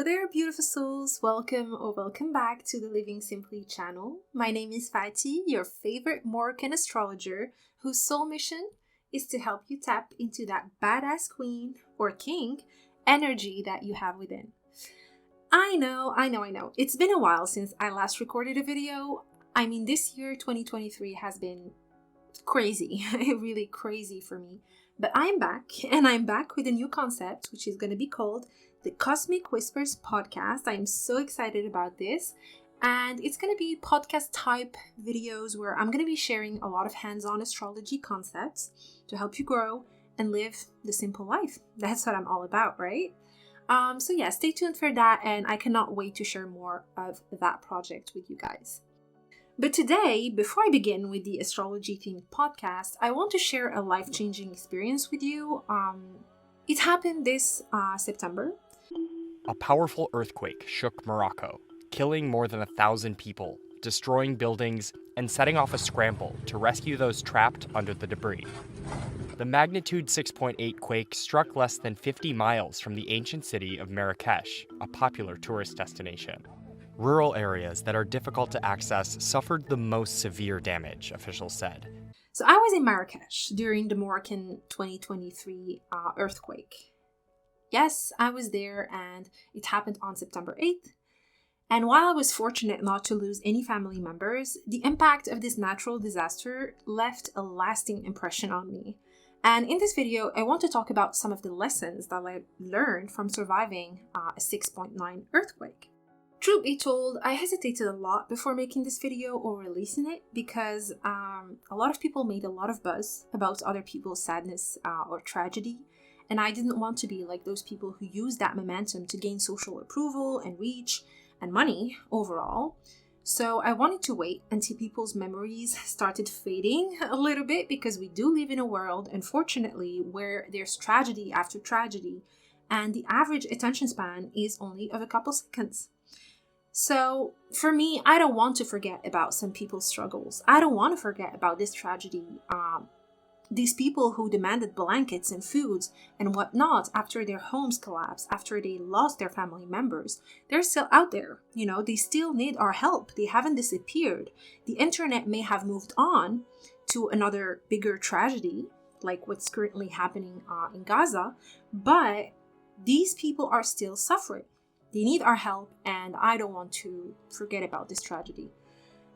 Hello there, beautiful souls. Welcome back to the Living Simply channel. My name is Fatih, your favorite Moroccan astrologer, whose sole mission is to help you tap into that badass queen or king energy that you have within. I know. It's been a while since I last recorded a video. I mean, this year, 2023, has been crazy, really crazy for me. But I'm back, and I'm back with a new concept, which is going to be called the Cosmic Whispers podcast. I am so excited about this. And it's going to be podcast type videos where I'm going to be sharing a lot of hands-on astrology concepts to help you grow and live the simple life. That's what I'm all about, right? So yeah, stay tuned for that. And I cannot wait to share more of that project with you guys. But today, before I begin with the astrology-themed podcast, I want to share a life-changing experience with you. It happened this September. A powerful earthquake shook Morocco, killing more than 1,000 people, destroying buildings, and setting off a scramble to rescue those trapped under the debris. The magnitude 6.8 quake struck less than 50 miles from the ancient city of Marrakesh, a popular tourist destination. Rural areas that are difficult to access suffered the most severe damage, officials said. So I was in Marrakesh during the Moroccan 2023 earthquake. Yes, I was there, and it happened on September 8th. And while I was fortunate not to lose any family members, the impact of this natural disaster left a lasting impression on me. And in this video, I want to talk about some of the lessons that I learned from surviving a 6.9 earthquake. Truth be told, I hesitated a lot before making this video or releasing it because a lot of people made a lot of buzz about other people's sadness or tragedy. And I didn't want to be like those people who use that momentum to gain social approval and reach and money overall. So I wanted to wait until people's memories started fading a little bit, because we do live in a world, unfortunately, where there's tragedy after tragedy, and the average attention span is only of a couple seconds. So for me, I don't want to forget about some people's struggles. I don't want to forget about this tragedy. These people who demanded blankets and foods and whatnot after their homes collapsed, after they lost their family members, they're still out there. You know, they still need our help. They haven't disappeared. The internet may have moved on to another bigger tragedy, like what's currently happening in Gaza, but these people are still suffering. They need our help, and I don't want to forget about this tragedy.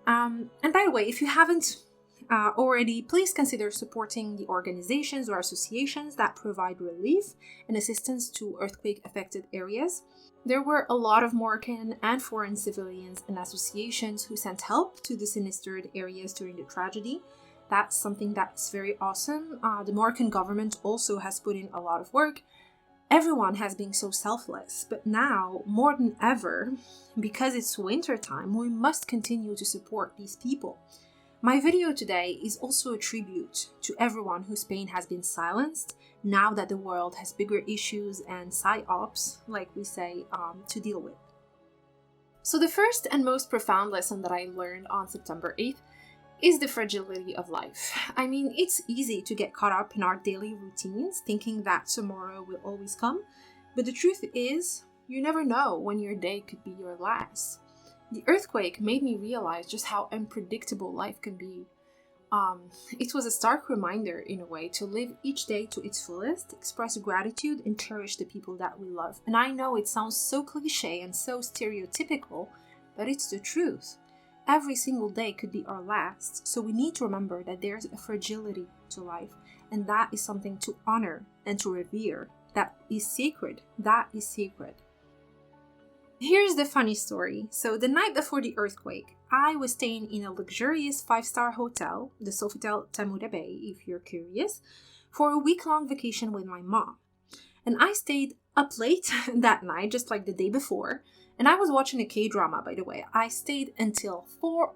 And by the way, if you haven't already, please consider supporting the organizations or associations that provide relief and assistance to earthquake-affected areas. There were a lot of Moroccan and foreign civilians and associations who sent help to the sinistered areas during the tragedy. That's something that's very awesome. The Moroccan government also has put in a lot of work. Everyone has been so selfless, but now, more than ever, because it's winter time, we must continue to support these people. My video today is also a tribute to everyone whose pain has been silenced now that the world has bigger issues and psyops, like we say, to deal with. So the first and most profound lesson that I learned on September 8th is the fragility of life. I mean, it's easy to get caught up in our daily routines, thinking that tomorrow will always come. But the truth is, you never know when your day could be your last. The earthquake made me realize just how unpredictable life can be. It was a stark reminder, in a way, to live each day to its fullest, express gratitude, and cherish the people that we love. And I know it sounds so cliche and so stereotypical, but it's the truth. Every single day could be our last, so we need to remember that there's a fragility to life, and that is something to honor and to revere. That is sacred. That is sacred. Here's the funny story. So the night before the earthquake, I was staying in a luxurious 5-star hotel, the Sofitel Tamura Bay, if you're curious, for a week-long vacation with my mom. And I stayed up late that night, just like the day before. And I was watching a K-drama, by the way. I stayed until 4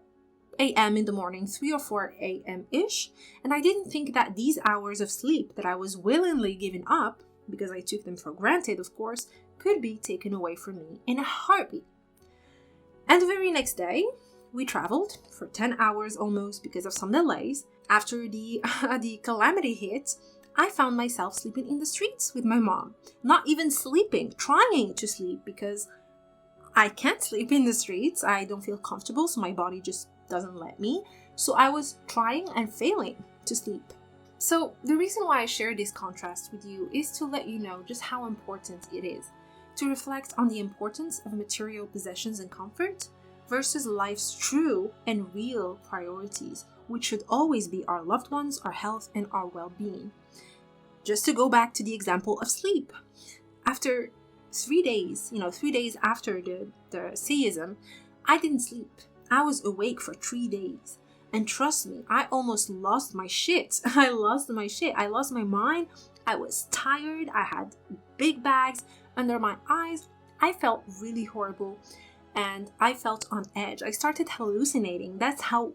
a.m. in the morning, 3 or 4 a.m.-ish. And I didn't think that these hours of sleep that I was willingly giving up, because I took them for granted, of course, could be taken away from me in a heartbeat. And the very next day, we traveled for 10 hours almost because of some delays. After the calamity hit, I found myself sleeping in the streets with my mom. Not even sleeping, trying to sleep, because I can't sleep in the streets. I don't feel comfortable, so my body just doesn't let me. So I was trying and failing to sleep. So the reason why I share this contrast with you is to let you know just how important it is to reflect on the importance of material possessions and comfort versus life's true and real priorities, which should always be our loved ones, our health, and our well-being. Just to go back to the example of sleep. After 3 days, 3 days after the seism, I didn't sleep. I was awake for 3 days. And trust me, I almost lost my shit. I lost my mind. I was tired. I had big bags under my eyes. I felt really horrible. And I felt on edge. I started hallucinating. That's how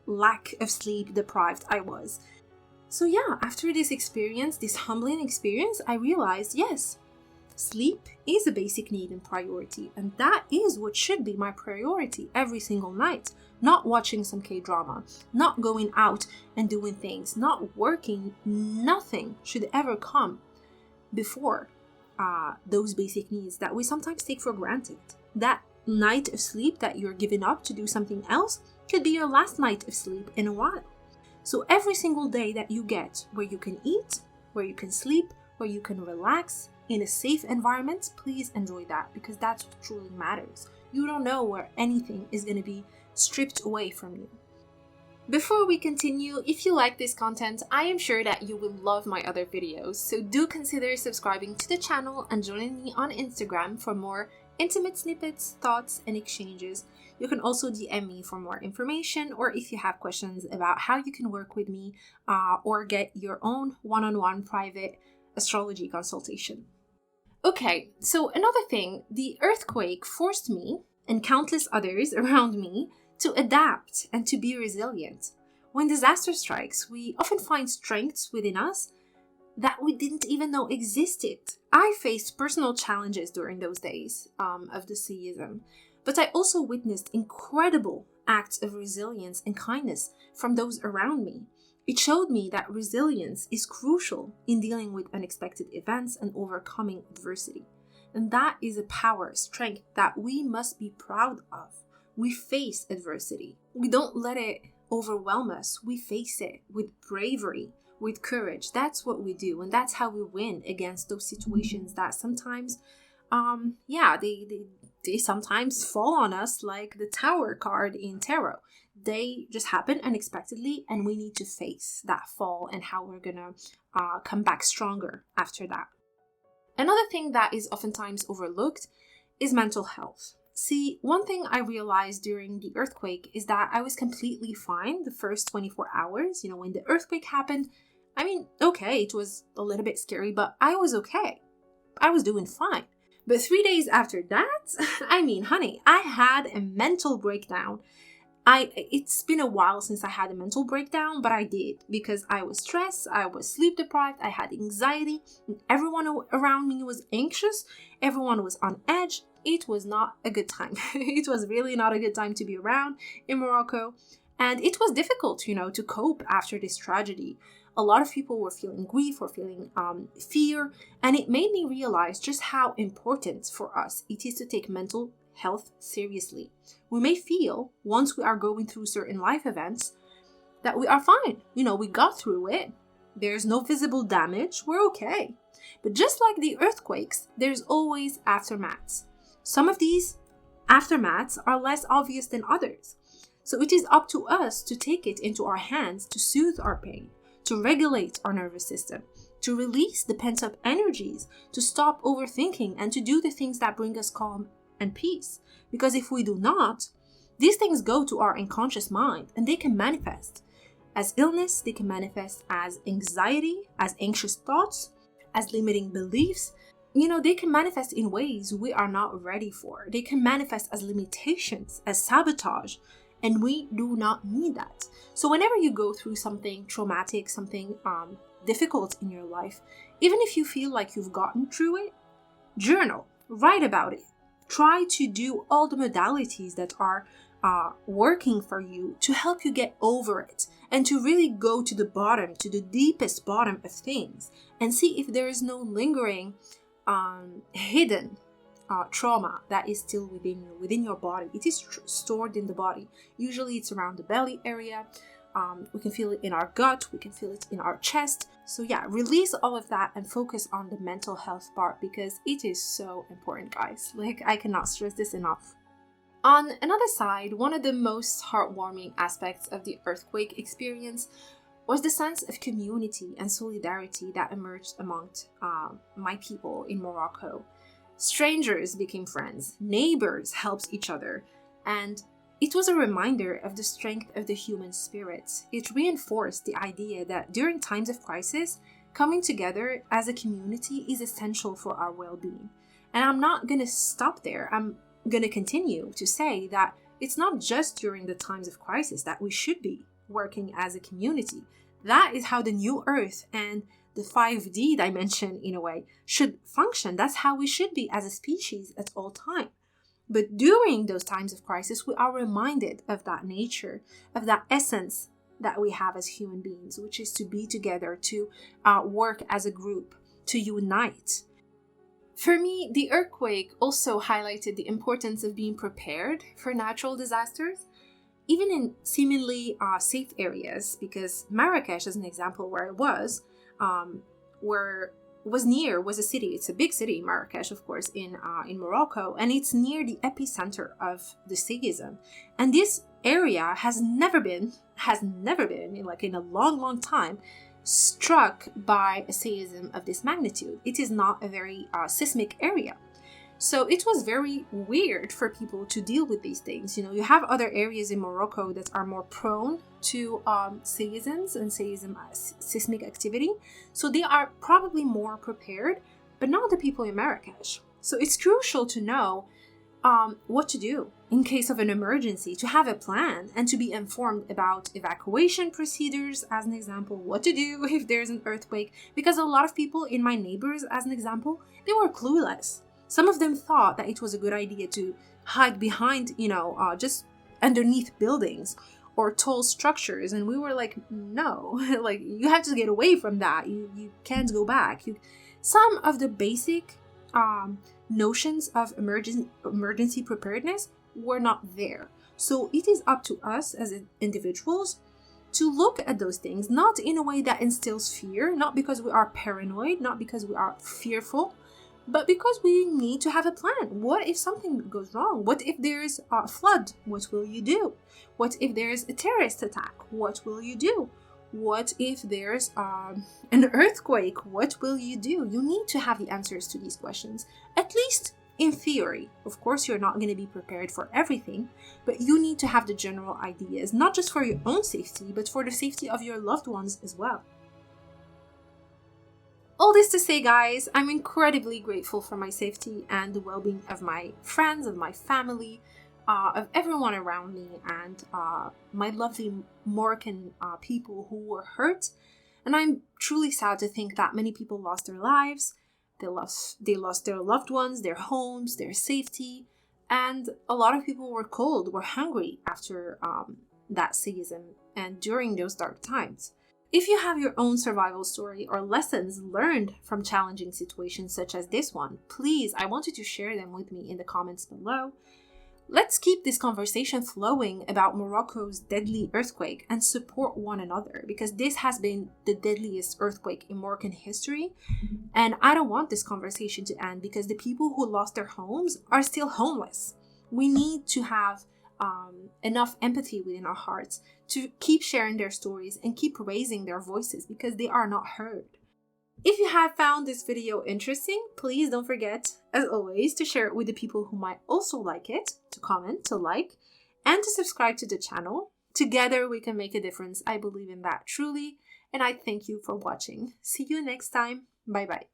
lack of sleep deprived I was. So yeah, after this experience, this humbling experience, I realized, yes, sleep is a basic need and priority. And that is what should be my priority every single night. Not watching some K-drama, not going out and doing things, not working. Nothing should ever come before those basic needs that we sometimes take for granted. That night of sleep that you're giving up to do something else could be your last night of sleep in a while. So every single day that you get where you can eat, where you can sleep, where you can relax in a safe environment, please enjoy that, because that's what truly matters. You don't know where anything is going to be stripped away from you. Before we continue, if you like this content, I am sure that you will love my other videos, so do consider subscribing to the channel and joining me on Instagram for more intimate snippets, thoughts, and exchanges. You can also DM me for more information, or if you have questions about how you can work with me or get your own one-on-one private astrology consultation. Okay, so another thing, the earthquake forced me and countless others around me to adapt and to be resilient. When disaster strikes, we often find strengths within us that we didn't even know existed. I faced personal challenges during those days of the seism, but I also witnessed incredible acts of resilience and kindness from those around me. It showed me that resilience is crucial in dealing with unexpected events and overcoming adversity. And that is a power, strength that we must be proud of. We face adversity. We don't let it overwhelm us. We face it with bravery, with courage. That's what we do. And that's how we win against those situations that sometimes, they sometimes fall on us, like the Tower card in tarot. They just happen unexpectedly, and we need to face that fall and how we're gonna come back stronger after that. Another thing that is oftentimes overlooked is mental health. See, one thing I realized during the earthquake is that I was completely fine the first 24 hours. When the earthquake happened, okay, it was a little bit scary, but I was okay. I was doing fine. But 3 days after that, honey, I had a mental breakdown. It's been a while since I had a mental breakdown, but I did, because I was stressed, I was sleep deprived, I had anxiety, and everyone around me was anxious, everyone was on edge. It was not a good time. It was really not a good time to be around in Morocco, and it was difficult, to cope after this tragedy. A lot of people were feeling grief, were feeling fear, and it made me realize just how important for us it is to take mental health seriously. We may feel, once we are going through certain life events, that we are fine. We got through it. There's no visible damage. We're okay. But just like the earthquakes, there's always aftermaths. Some of these aftermaths are less obvious than others. So it is up to us to take it into our hands to soothe our pain, to regulate our nervous system, to release the pent-up energies, to stop overthinking, and to do the things that bring us calm and peace. Because if we do not, these things go to our unconscious mind, and they can manifest as illness, they can manifest as anxiety, as anxious thoughts, as limiting beliefs. They can manifest in ways we are not ready for. They can manifest as limitations, as sabotage, and we do not need that. So whenever you go through something traumatic, something difficult in your life, even if you feel like you've gotten through it, journal, write about it. Try to do all the modalities that are working for you to help you get over it, and to really go to the bottom, to the deepest bottom of things, and see if there is no lingering hidden trauma that is still within your body. It is stored in the body. Usually it's around the belly area. We can feel it in our gut, we can feel it in our chest. So yeah, release all of that and focus on the mental health part, because it is so important, guys. Like, I cannot stress this enough. On another side, one of the most heartwarming aspects of the earthquake experience was the sense of community and solidarity that emerged amongst my people in Morocco. Strangers became friends, neighbors helped each other, and it was a reminder of the strength of the human spirit. It reinforced the idea that during times of crisis, coming together as a community is essential for our well-being. And I'm not going to stop there. I'm going to continue to say that it's not just during the times of crisis that we should be working as a community. That is how the new Earth and the 5D dimension, in a way, should function. That's how we should be as a species at all times. But during those times of crisis, we are reminded of that nature, of that essence that we have as human beings, which is to be together, to work as a group, to unite. For me, the earthquake also highlighted the importance of being prepared for natural disasters, even in seemingly safe areas, because Marrakesh, as an example where I was a city. It's a big city, Marrakesh, of course, in Morocco, and it's near the epicenter of the seism. And this area has never been, in a long time, struck by a seism of this magnitude. It is not a very seismic area. So it was very weird for people to deal with these things. You know, you have other areas in Morocco that are more prone to seisms and seismic activity. So they are probably more prepared, but not the people in Marrakesh. So it's crucial to know what to do in case of an emergency, to have a plan and to be informed about evacuation procedures, as an example, what to do if there's an earthquake. Because a lot of people in my neighbors, as an example, they were clueless. Some of them thought that it was a good idea to hide behind, just underneath buildings or tall structures. And we were like, no, like, you have to get away from that. You can't go back. Some of the basic notions of emergency preparedness were not there. So it is up to us as individuals to look at those things, not in a way that instills fear, not because we are paranoid, not because we are fearful, but because we need to have a plan. What if something goes wrong? What if there's a flood? What will you do? What if there's a terrorist attack? What will you do? What if there's an earthquake? What will you do? You need to have the answers to these questions, at least in theory. Of course, you're not going to be prepared for everything, but you need to have the general ideas, not just for your own safety, but for the safety of your loved ones as well. All this to say, guys, I'm incredibly grateful for my safety and the well-being of my friends, of my family, of everyone around me, and my lovely Moroccan people who were hurt. And I'm truly sad to think that many people lost their lives. They lost their loved ones, their homes, their safety, and a lot of people were cold, were hungry after that season and during those dark times. If you have your own survival story or lessons learned from challenging situations such as this one, please, I want you to share them with me in the comments below. Let's keep this conversation flowing about Morocco's deadly earthquake and support one another, because this has been the deadliest earthquake in Moroccan history. And I don't want this conversation to end, because the people who lost their homes are still homeless. We need to have enough empathy within our hearts to keep sharing their stories and keep raising their voices, because they are not heard. If you have found this video interesting, please don't forget, as always, to share it with the people who might also like it, to comment, to like, and to subscribe to the channel. Together we can make a difference. I believe in that truly, and I thank you for watching. See you next time. Bye bye.